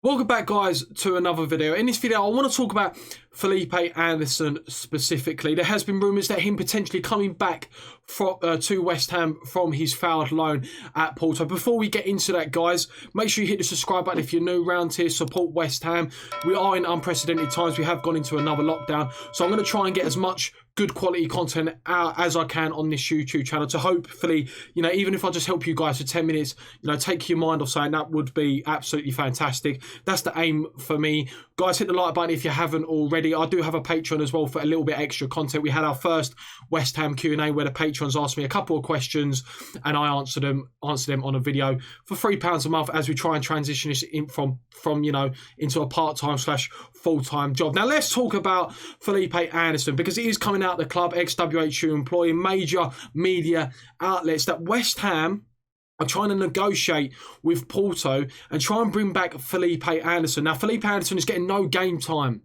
Welcome back, guys, to another video. In this video, I want to talk about Felipe Anderson specifically. There has been rumours that him potentially coming back to West Ham from his failed loan at Porto. Before we get into that, guys, make sure you hit the subscribe button if you're new around here. Support West Ham. We are in unprecedented times. We have gone into another lockdown. So I'm going to try and get as much good quality content out as I can on this YouTube channel to hopefully, even if I just help you guys for 10 minutes, take your mind off something, that would be absolutely fantastic. That's the aim for me. Guys, hit the like button if you haven't already. I do have a Patreon as well for a little bit extra content. We had our first West Ham Q&A where the patrons asked me a couple of questions and I answered them on a video for £3 a month as we try and transition this in from into a part-time / full-time job. Now let's talk about Felipe Anderson, because it is coming out the club, ex-WHU employee, major media outlets, that West Ham are trying to negotiate with Porto and try and bring back Felipe Anderson. Now, Felipe Anderson is getting no game time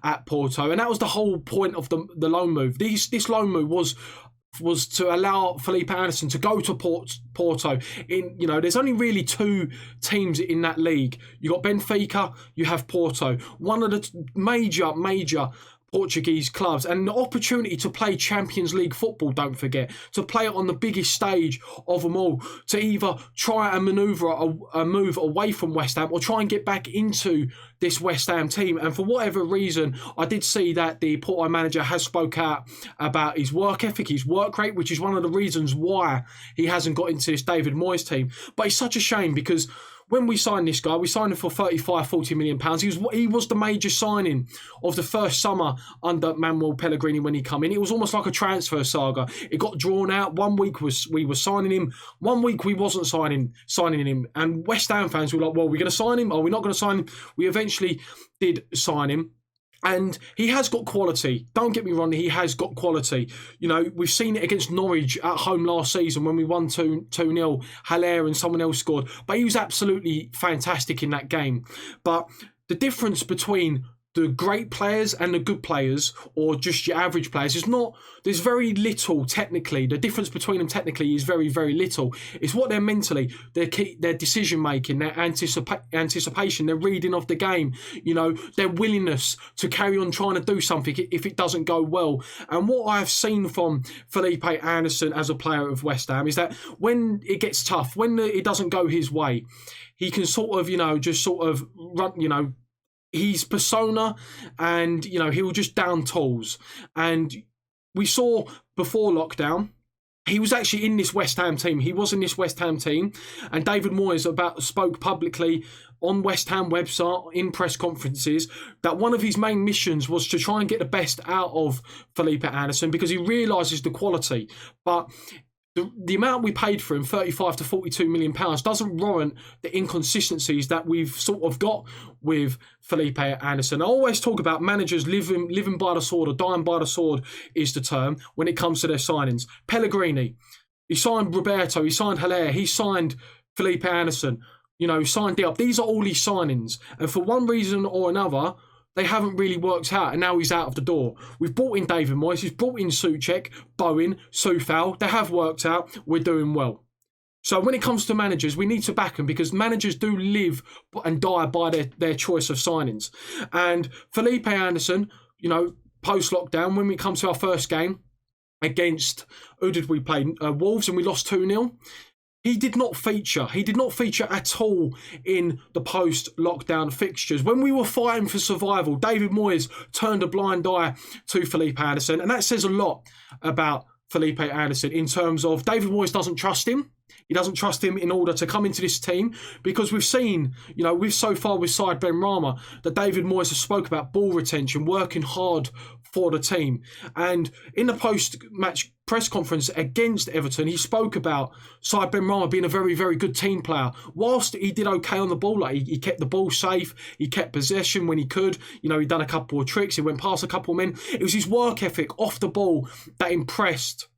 at Porto, and that was the whole point of the loan move. This loan move was to allow Felipe Anderson to go to Porto. There's only really two teams in that league. You got Benfica, you have Porto, one of the major Portuguese clubs, and the opportunity to play Champions League football, don't forget, to play it on the biggest stage of them all, to either try and manoeuvre a move away from West Ham or try and get back into this West Ham team. And for whatever reason, I did see that the Porto manager has spoke out about his work ethic, his work rate, which is one of the reasons why he hasn't got into this David Moyes team. But it's such a shame, because when we signed this guy, we signed him for £40 million. He was the major signing of the first summer under Manuel Pellegrini when he came in. It was almost like a transfer saga. It got drawn out. 1 week we were signing him. 1 week we wasn't signing him. And West Ham fans were like, well, we're going to sign him? Are we not going to sign him? We eventually did sign him. And he has got quality. Don't get me wrong, he has got quality. We've seen it against Norwich at home last season when we won 2-0. Haller and someone else scored. But he was absolutely fantastic in that game. But the difference between the great players and the good players, or just your average players, there's very little technically. The difference between them technically is very, very little. It's what they're mentally, their decision making, their anticipation, their reading of the game, their willingness to carry on trying to do something if it doesn't go well. And what I've seen from Felipe Anderson as a player of West Ham is that when it gets tough, when it doesn't go his way, he can run, his persona, and he'll just down tools. And we saw before lockdown, he was actually in this West Ham team. He was in this West Ham team, and David Moyes spoke publicly on West Ham website in press conferences that one of his main missions was to try and get the best out of Felipe Anderson, because he realises the quality. But the amount we paid for him, £35 to £42 million, doesn't warrant the inconsistencies that we've sort of got with Felipe Anderson. I always talk about managers living by the sword, or dying by the sword is the term, when it comes to their signings. Pellegrini, he signed Roberto, he signed Haller, he signed Felipe Anderson, signed Diop. These are all his signings. And for one reason or another, they haven't really worked out, and now he's out of the door. We've brought in David Moyes, he's brought in Souček, Bowen, Soufal. They have worked out. We're doing well. So when it comes to managers, we need to back them, because managers do live and die by their choice of signings. And Felipe Anderson, post-lockdown, when we come to our first game against, who did we play? Wolves, and we lost 2-0. He did not feature. He did not feature at all in the post-lockdown fixtures. When we were fighting for survival, David Moyes turned a blind eye to Felipe Anderson, and that says a lot about Felipe Anderson in terms of David Moyes doesn't trust him. He doesn't trust him in order to come into this team, because we've seen, so far with Said Benrahma, that David Moyes has spoke about ball retention, working hard for the team. And in the post-match press conference against Everton, he spoke about Said Benrahma being a very, very good team player. Whilst he did okay on the ball, he kept the ball safe, he kept possession when he could, he'd done a couple of tricks, he went past a couple of men. It was his work ethic off the ball that impressed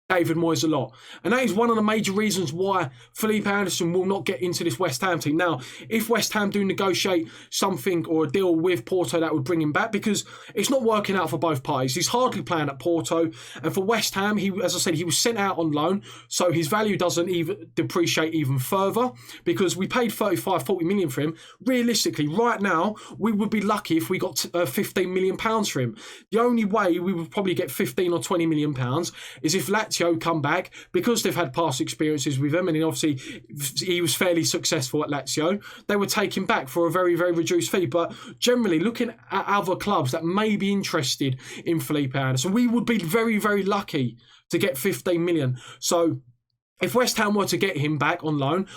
David Moyes a lot. And that is one of the major reasons why Felipe Anderson will not get into this West Ham team. Now, if West Ham do negotiate something or a deal with Porto, that would bring him back, because it's not working out for both parties. He's hardly playing at Porto. And for West Ham, he, as I said, he was sent out on loan, so his value doesn't even depreciate even further, because we paid 35-40 million for him. Realistically, right now, we would be lucky if we got 15 million pounds for him. The only way we would probably get 15 or 20 million pounds is if Lazio come back, because they've had past experiences with him, and obviously he was fairly successful at Lazio. They would take him back for a very, very reduced fee. But generally, looking at other clubs that may be interested in Felipe Anderson, we would be very, very lucky to get 15 million. So if West Ham were to get him back on loan,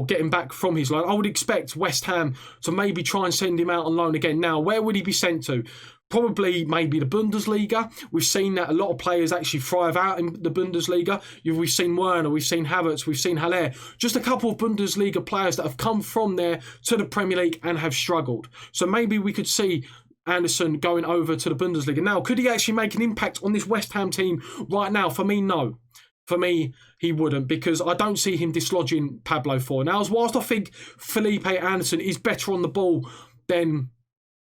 get him back from his loan, I would expect West Ham to maybe try and send him out on loan again. Now, where would he be sent to? Probably maybe the Bundesliga. We've seen that a lot of players actually thrive out in the Bundesliga. We've seen Werner, we've seen Havertz, we've seen Haller. Just a couple of Bundesliga players that have come from there to the Premier League and have struggled. So maybe we could see Anderson going over to the Bundesliga. Now, could he actually make an impact on this West Ham team right now? For me, no. For me, he wouldn't, because I don't see him dislodging Pablo Fornals. Whilst I think Felipe Anderson is better on the ball than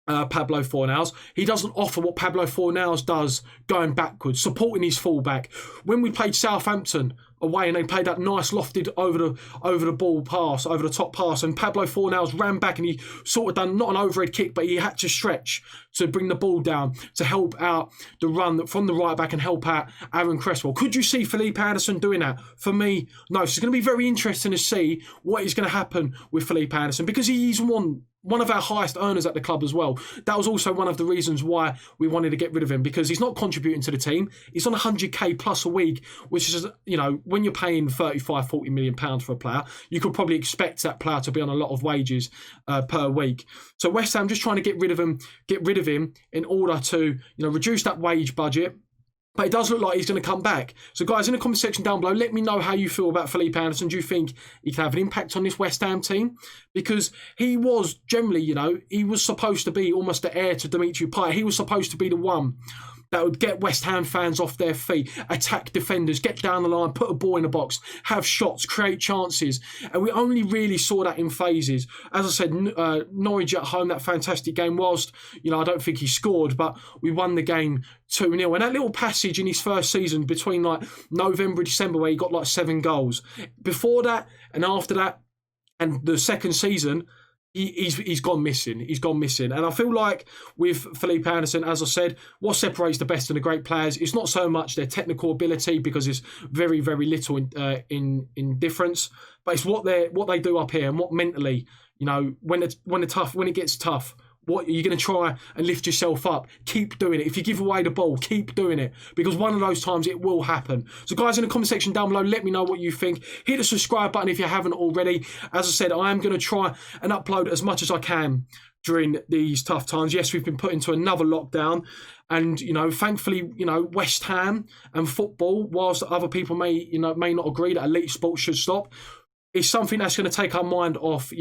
Pablo Fornals, he doesn't offer what Pablo Fornals does going backwards, supporting his fullback. When we played Southampton away and they played that nice lofted over the ball pass, over the top pass, and Pablo Fornals ran back and he sort of done not an overhead kick, but he had to stretch to bring the ball down to help out the run from the right back and help out Aaron Cresswell. Could you see Felipe Anderson doing that? For me, no. So it's going to be very interesting to see what is going to happen with Felipe Anderson, because he's one of our highest earners at the club as well. That was also one of the reasons why we wanted to get rid of him, because he's not contributing to the team. He's on 100k plus a week, which is, when you're paying 35-40 million pounds for a player, you could probably expect that player to be on a lot of wages per week. So West Ham just trying to get rid of him in order to reduce that wage budget. But it does look like he's going to come back. So guys, in the comment section down below, let me know how you feel about Felipe Anderson. Do you think he can have an impact on this West Ham team? Because he was generally, he was supposed to be almost the heir to Dimitri Payet. He was supposed to be the one that would get West Ham fans off their feet, attack defenders, get down the line, put a ball in the box, have shots, create chances. And we only really saw that in phases. As I said, Norwich at home, that fantastic game, whilst, I don't think he scored, but we won the game 2-0. And that little passage in his first season between November and December where he got 7 goals. Before that and after that and the second season, he's gone missing. He's gone missing. And I feel like with Felipe Anderson, as I said, what separates the best and the great players is not so much their technical ability, because it's very, very little in difference, but it's what they do up here and what mentally, when it gets tough, what you're going to try and lift yourself up. Keep doing it. If you give away the ball, keep doing it, because one of those times it will happen. So guys, in the comment section down below, let me know what you think. Hit the subscribe button if you haven't already. As I said, I am going to try and upload as much as I can during these tough times. Yes, we've been put into another lockdown, and thankfully, West Ham and football, whilst other people may not agree that elite sports should stop, is something that's going to take our mind off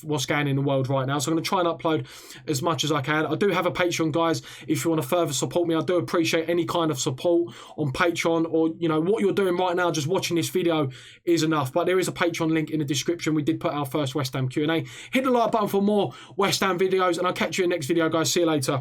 what's going on in the world right now. So I'm going to try and upload as much as I can. I do have a Patreon, guys, if you want to further support me. I do appreciate any kind of support on Patreon, or what you're doing right now, just watching this video is enough. But there is a Patreon link in the description. We did put our first West Ham Q&A. Hit the like button for more West Ham videos, and I'll catch you in the next video, guys. See you later.